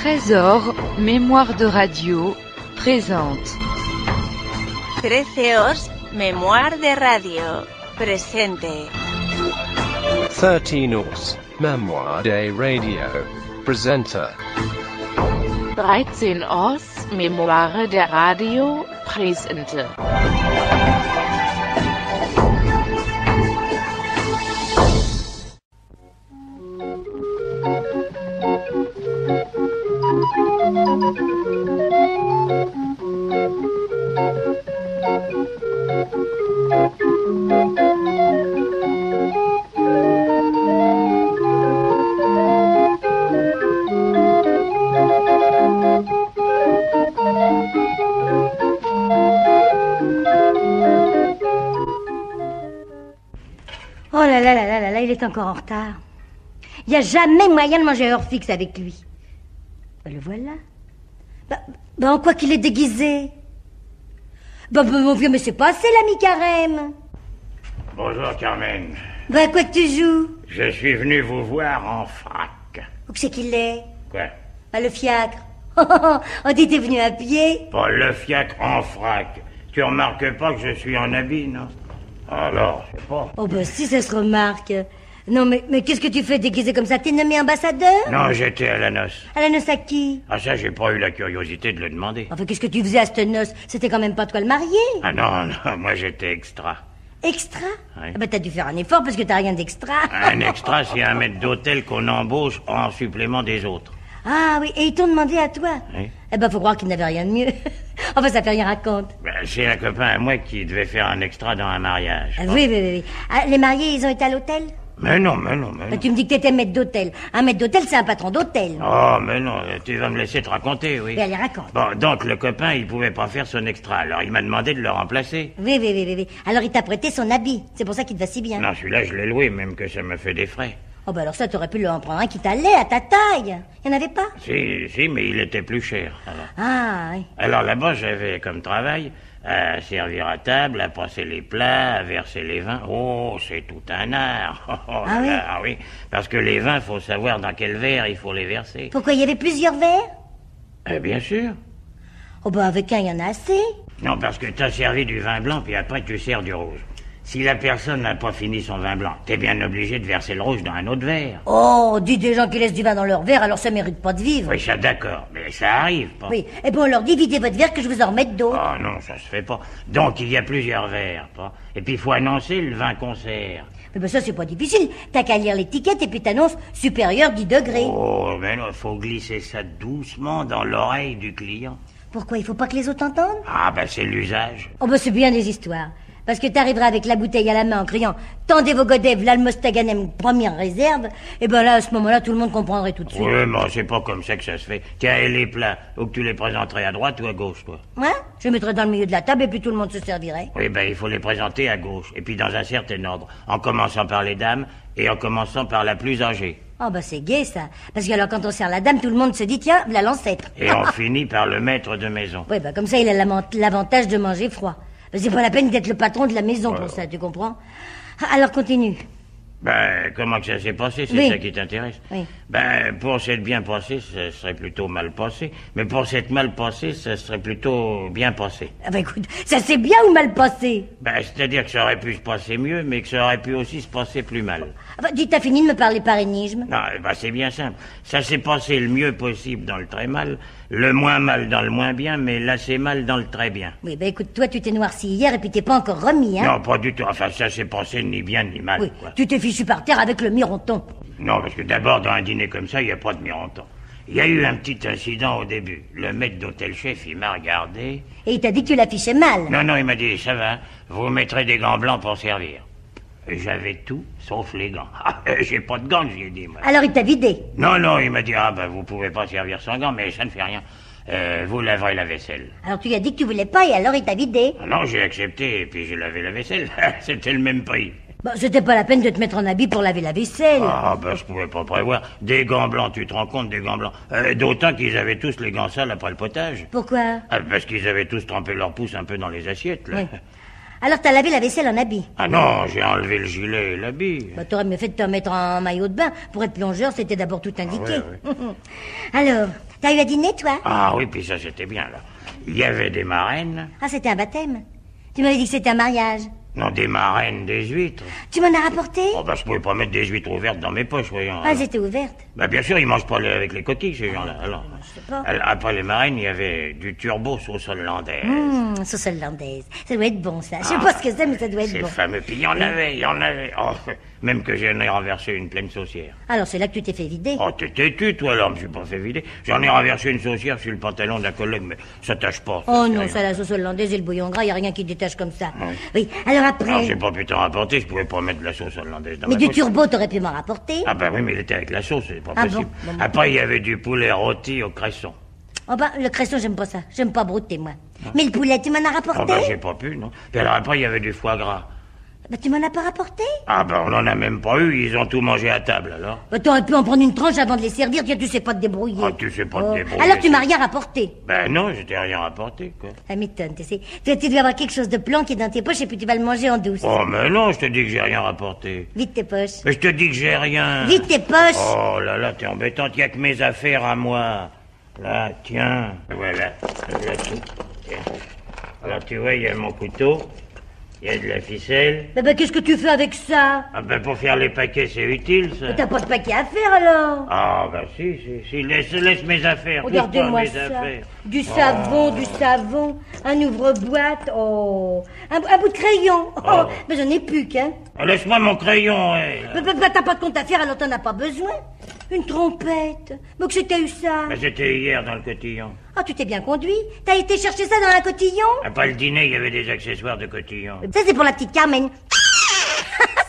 Trésor, mémoire de radio, présente. 13os, mémoire de radio, presente. 13os, mémoire de radio, presenta. 13os, mémoire de radio, presente. Oh là là là là là là, il est encore en retard. Il n'y a jamais moyen de manger à heure fixe avec lui. Le voilà. En quoi qu'il est déguisé. Mon vieux, mais c'est pas assez l'ami Carême. Bonjour Carmen. Quoi que tu joues? Je suis venu vous voir en frac. Où que c'est qu'il est? Quoi? Le fiacre. Oh, t'étais venu à pied? Pas le fiacre en frac. Tu remarques pas que je suis en habit, non? Alors, je sais pas. Oh si, ça se remarque. Non, mais qu'est-ce que tu fais déguisé comme ça? T'es nommé ambassadeur? Non, j'étais à la noce. À la noce à qui? Ah ça, j'ai pas eu la curiosité de le demander. Enfin, qu'est-ce que tu faisais à cette noce? C'était quand même pas toi le marié. Ah non, moi j'étais extra. Extra? Oui. T'as dû faire un effort parce que t'as rien d'extra. Un extra, c'est un maître d'hôtel qu'on embauche en supplément des autres. Ah oui, et ils t'ont demandé à toi? Oui. Faut croire qu'ils n'avaient rien de mieux. Enfin, ça fait rien raconte. C'est un copain à moi qui devait faire un extra dans un mariage. Oui. Les mariés, ils ont été à l'hôtel? Mais non. Tu me dis que t'étais maître d'hôtel. Un maître d'hôtel, c'est un patron d'hôtel. Oh, mais non, tu vas me laisser te raconter, oui. Allez, raconte. Bon, donc le copain, il pouvait pas faire son extra, alors il m'a demandé de le remplacer. Oui. Alors il t'a prêté son habit. C'est pour ça qu'il te va si bien. Non, celui-là, je l'ai loué, même que ça me fait des frais. Alors ça, t'aurais pu lui en prendre un qui t'allait à ta taille. Il n'y en avait pas? Si, mais il était plus cher, alors. Ah, oui. Alors là-bas, j'avais comme travail à servir à table, à passer les plats, à verser les vins. Oh, c'est tout un art. Oui, parce que les vins, faut savoir dans quel verre il faut les verser. Pourquoi, il y avait plusieurs verres? Bien sûr. Avec un, il y en a assez. Non, parce que t'as servi du vin blanc, puis après tu sers du rouge. Si la personne n'a pas fini son vin blanc, t'es bien obligé de verser le rouge dans un autre verre. Oh, dis des gens qui laissent du vin dans leur verre, alors ça mérite pas de vivre. Oui, ça d'accord, mais ça arrive pas. Oui, on leur dit videz votre verre que je vous en remette d'autres. Oh non, ça se fait pas. Donc il y a plusieurs verres, pas. Et puis il faut annoncer le vin qu'on sert. Mais ça c'est pas difficile, t'as qu'à lire l'étiquette et puis t'annonces supérieur 10 degrés. Oh, mais non, faut glisser ça doucement dans l'oreille du client. Pourquoi, il faut pas que les autres entendent? C'est l'usage. C'est bien des histoires. Parce que t'arriveras avec la bouteille à la main en criant « Tendez vos godets, v'là le Mostaganem première réserve », et là, à ce moment-là, tout le monde comprendrait tout de suite. Oui, mais c'est pas comme ça que ça se fait. Tiens, et les plats, ou que tu les présenterais à droite ou à gauche, toi? Je les mettrais dans le milieu de la table et puis tout le monde se servirait. Oui, il faut les présenter à gauche, et puis dans un certain ordre, en commençant par les dames et en commençant par la plus âgée. C'est gai, ça. Parce que alors, quand on sert la dame, tout le monde se dit « Tiens, v'là l'ancêtre ». Et on finit par le maître de maison. Oui, comme ça, il a l'avantage de manger froid. C'est pas la peine d'être le patron de la maison pour ça, tu comprends? Alors, continue. Comment que ça s'est passé, c'est ça qui t'intéresse? Oui. Pour s'être bien passé, ça serait plutôt mal passé. Mais pour s'être mal passé, ça serait plutôt bien passé. Écoute, ça s'est bien ou mal passé? C'est-à-dire que ça aurait pu se passer mieux, mais que ça aurait pu aussi se passer plus mal. Dis, t'as fini de me parler par énigme? Non, c'est bien simple. Ça s'est passé le mieux possible dans le très mal, le moins mal dans le moins bien, mais l'assez mal dans le très bien. Oui, écoute, toi, tu t'es noirci hier et puis t'es pas encore remis, hein? Non, pas du tout. Enfin, ça s'est passé ni bien ni mal, quoi. Tu t'es fichu par terre avec le mironton. Non, parce que d'abord, dans un dîner comme ça, il n'y a pas de mironton. Il y a eu un petit incident au début. Le maître d'hôtel-chef, il m'a regardé. Et il t'a dit que tu l'affichais mal? Non, il m'a dit, ça va, vous mettrez des gants blancs pour servir. J'avais tout, sauf les gants. J'ai pas de gants, j'ai dit, moi. Alors il t'a vidé? Non, il m'a dit, vous pouvez pas servir sans gants, mais ça ne fait rien. Vous laverez la vaisselle. Alors tu lui as dit que tu voulais pas et alors il t'a vidé? Non, j'ai accepté et puis j'ai lavé la vaisselle. C'était le même prix. C'était pas la peine de te mettre en habit pour laver la vaisselle. Je pouvais pas prévoir. Des gants blancs, tu te rends compte, des gants blancs. D'autant qu'ils avaient tous les gants sales après le potage. Pourquoi? Parce qu'ils avaient tous trempé leurs pouces un peu dans les assiettes, là. Oui. Alors t'as lavé la vaisselle en habit? Non, j'ai enlevé le gilet et l'habit. T'aurais mieux fait de te mettre en maillot de bain. Pour être plongeur, c'était d'abord tout indiqué. Oui. Alors, T'as eu à dîner, toi? Ah oui, puis ça c'était bien, là. Il y avait des marraines. Ah, c'était un baptême. Tu m'avais dit que c'était un mariage. Non, des marraines, des huîtres. Tu m'en as rapporté? Oh, bah, je pouvais pas mettre des huîtres ouvertes dans mes poches, voyons. Ah, elles étaient ouvertes. Bah, bien sûr, ils mangent pas avec les coquilles, ces gens-là. Alors, Je sais pas. après les marraines, il y avait du turbo sauce hollandaise. Sauce hollandaise. Ça doit être bon, ça. Je sais pas ce que c'est, mais ça doit être C'est bon. fameux. Puis il y en avait. Oh, même que j'en ai renversé une pleine saucière. Alors, c'est là que tu t'es fait vider. Oh, t'es têtu, toi, alors, je me suis pas fait vider. J'en ai renversé une saucière sur le pantalon d'un collègue, mais ça tâche pas. Oh c'est non, rien. ça, la sauce hollandaise et le bouillon gras, y a rien qui détache comme ça. Oui, alors après... Alors, j'ai pas pu t'en rapporter, je pouvais pas mettre de la sauce hollandaise dans Mais ma du poche. turbo, t'aurais pu m'en rapporter. Ah bah oui, mais il était avec la sauce, c'est pas Ah possible. bon Après, il y avait du poulet rôti au cresson. Oh bah, le cresson, j'aime pas ça. J'aime pas brouter, moi. Mais le poulet, tu m'en as Ah rapporté? bah j'ai pas pu, non. Puis alors après, il y avait du foie gras. Bah, tu m'en as pas rapporté? Ah bah on en a même pas eu, ils ont tout mangé à table, alors. Bah, t'aurais pu en prendre une tranche avant de les servir, tiens, tu sais pas te débrouiller. Ah, tu sais pas te débrouiller. Alors tu m'as rien rapporté. Ben non, je t'ai rien rapporté, quoi. Ça m'étonne, tu sais. Tu dois avoir quelque chose de planqué dans tes poches et puis tu vas le manger en douce. Oh mais non, je te dis que j'ai rien rapporté. Vite tes poches. Mais je te dis que j'ai rien. Vite tes poches. Oh là là, t'es embêtante, y a que mes affaires à moi. Là, tiens. Voilà, voilà tout. Tiens. Alors tu vois, il y a mon couteau, il y a de la ficelle. Bah, qu'est-ce que tu fais avec ça? Ah ben pour faire les paquets, c'est utile, ça. Mais t'as pas de paquet à faire alors? Ah bah si, laisse mes affaires. touche pas à Regardez-moi mes ça. affaires. Du savon, un ouvre-boîte, oh. Un bout de crayon. Oh, mais j'en ai plus qu'un. Ah, laisse-moi mon crayon, ouais. Bah, t'as pas de compte à faire, alors t'en as pas besoin. Une trompette. Mais que c'était eu ça? Ben, c'était hier dans le cotillon. Ah, tu t'es bien conduit. T'as été chercher ça dans un cotillon? Après le dîner, il y avait des accessoires de cotillon. Ça, c'est pour la petite Carmen.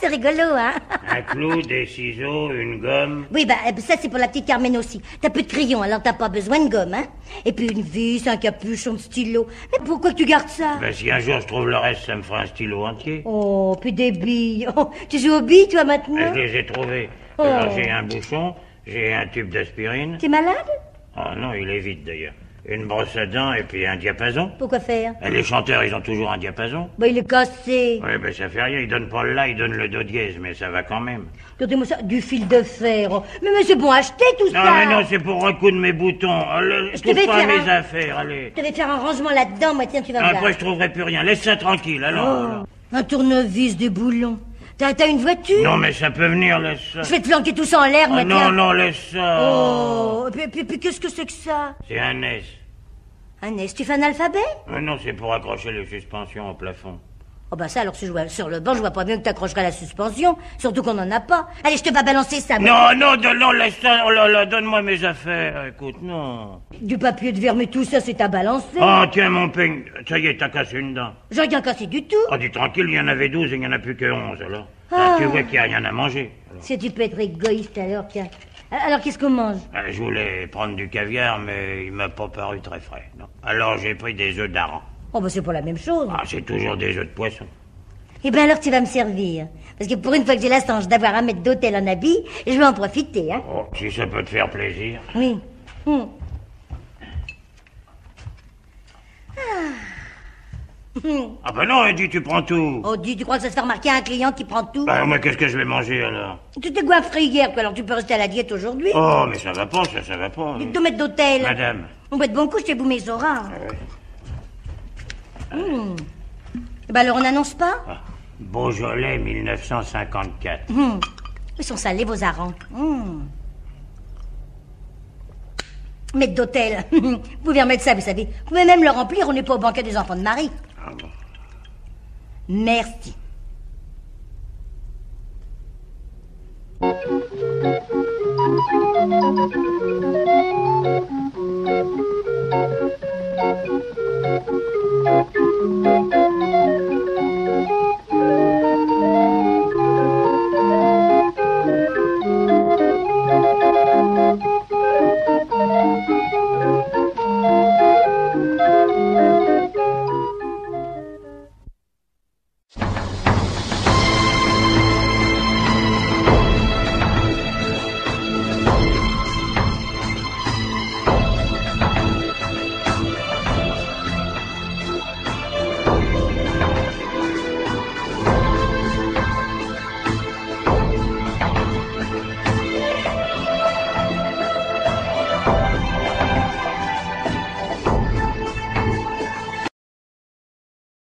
C'est rigolo, hein? Un clou, des ciseaux, une gomme. Oui, bah, ça, c'est pour la petite Carmen aussi. T'as plus de crayon, alors t'as pas besoin de gomme, hein? Et puis une vis, un capuchon de stylo. Mais pourquoi tu gardes ça? Ben si un jour je trouve le reste, ça me fera un stylo entier. Oh, puis des billes. Oh, tu joues aux billes, toi, maintenant? Ben, je les ai trouvées. Oh. Alors j'ai un bouchon, j'ai un tube d'aspirine. T'es malade? Oh non, il est vide d'ailleurs. Une brosse à dents et puis un diapason. Pourquoi faire? Et les chanteurs, ils ont toujours un diapason. Bah, il est cassé. Oui, ben ça fait rien, ils donnent pas le la, ils donnent le do dièse, mais ça va quand même. Regardez-moi ça, du fil de fer. Oh. Mais c'est bon à acheter tout Non, ça. mais non, c'est pour recoudre mes boutons. Je Touche vais pas à faire mes un- affaires, allez. Je devais faire un rangement là-dedans, moi, tiens, tu vas voir. Après, je trouverai plus rien. Laisse ça tranquille, alors. Un tournevis, des boulons. T'as une voiture? Non, mais ça peut venir, laisse ça. Je vais te planquer tout ça en l'air, moi, Ah, non, tiens. non, laisse ça. Oh, puis qu'est-ce que c'est que ça? C'est un S. Un S, tu fais un alphabet? Non, c'est pour accrocher les suspensions au plafond. Oh bah ça, alors si je vois sur le banc, je vois pas bien que t'accrocherais la suspension. Surtout qu'on en a pas. Allez, je te vais balancer ça. moi. Non, laisse ça. Oh là là, donne-moi mes affaires. Écoute, non. Du papier de verre, mais tout ça, c'est à balancer. Oh, tiens, mon peigne. Ça y est, t'as cassé une dent. J'ai rien cassé du tout. Oh, dis tranquille, il y en avait 12 et il n'y en a plus que 11, alors. Ah. Ah, tu vois qu'il n'y a rien à manger. Alors. Si tu peux être égoïste, alors, tiens. Alors, qu'est-ce qu'on mange? Je voulais prendre du caviar, mais il m'a pas paru très frais, non. Alors j'ai pris des œufs d'aran. Oh bah c'est pas la même chose. Ah, c'est toujours des œufs de poisson. Eh ben alors tu vas me servir. Parce que pour une fois que j'ai la chance d'avoir un maître d'hôtel en habit, je vais en profiter, hein. Oh, si ça peut te faire plaisir. Oui. Ah ben non, Eddie, tu prends tout. Oh, dis, tu crois que ça se fait remarquer à un client qui prend tout? Bah, moi, qu'est-ce que je vais manger, alors? Tu t'es goinfré hier, quoi, alors tu peux rester à la diète aujourd'hui. Oh, mais ça va pas, ça va pas. Dites donc, maître d'hôtel. Madame. On va être bon coup chez vous, mes auras. Ah ouais. Eh ben alors on n'annonce pas? Ah, Beaujolais 1954. Ils sont salés, vos harengs. Maître d'hôtel, vous pouvez remettre ça, vous savez. Vous pouvez même le remplir, on n'est pas au banquet des enfants de Marie. Ah bon. Merci.